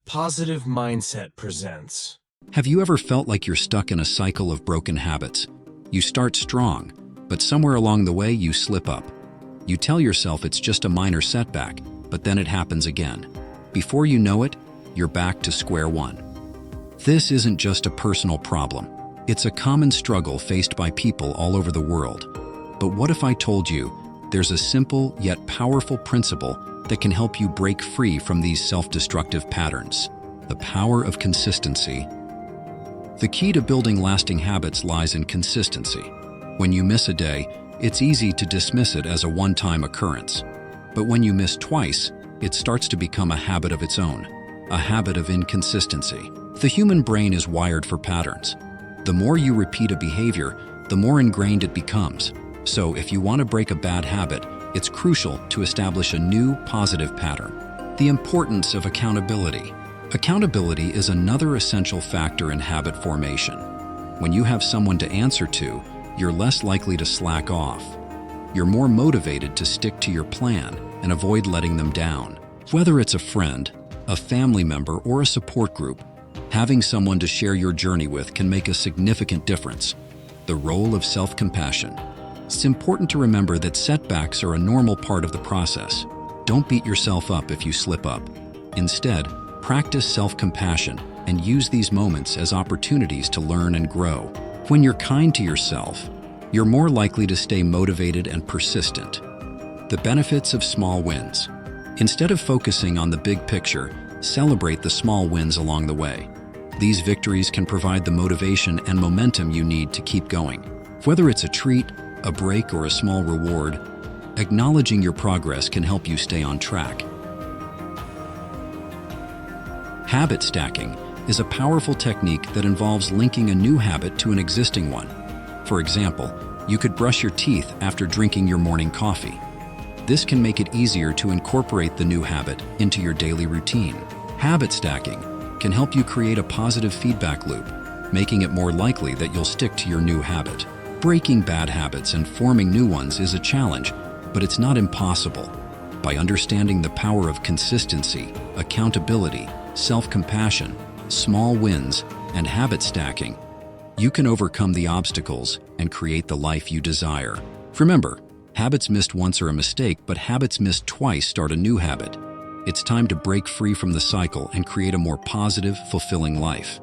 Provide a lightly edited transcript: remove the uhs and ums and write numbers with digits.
Positive Mindset presents. Have you ever felt like you're stuck in a cycle of broken habits? You start strong, but somewhere along the way you slip up. You tell yourself it's just a minor setback, but then it happens again. Before you know it, you're back to square one. This isn't just a personal problem. It's a common struggle faced by people all over the world. But what if I told you there's a simple yet powerful principle that can help you break free from these self-destructive patterns? The power of consistency. The key to building lasting habits lies in consistency. When you miss a day, it's easy to dismiss it as a one-time occurrence. But when you miss twice, it starts to become a habit of its own, a habit of inconsistency. The human brain is wired for patterns. The more you repeat a behavior, the more ingrained it becomes. So if you want to break a bad habit, it's crucial to establish a new positive pattern. The importance of accountability. Accountability is another essential factor in habit formation. When you have someone to answer to, you're less likely to slack off. You're more motivated to stick to your plan and avoid letting them down. Whether it's a friend, a family member, or a support group, having someone to share your journey with can make a significant difference. The role of self-compassion. It's important to remember that setbacks are a normal part of the process. Don't beat yourself up if you slip up. Instead, practice self-compassion and use these moments as opportunities to learn and grow. When you're kind to yourself, you're more likely to stay motivated and persistent. The benefits of small wins. Instead of focusing on the big picture, celebrate the small wins along the way. These victories can provide the motivation and momentum you need to keep going. Whether it's a treat, a break, or a small reward, acknowledging your progress can help you stay on track. Habit stacking is a powerful technique that involves linking a new habit to an existing one. For example, you could brush your teeth after drinking your morning coffee. This can make it easier to incorporate the new habit into your daily routine. Habit stacking can help you create a positive feedback loop, making it more likely that you'll stick to your new habit. Breaking bad habits and forming new ones is a challenge, but it's not impossible. By understanding the power of consistency, accountability, self-compassion, small wins, and habit stacking, you can overcome the obstacles and create the life you desire. Remember, habits missed once are a mistake, but habits missed twice start a new habit. It's time to break free from the cycle and create a more positive, fulfilling life.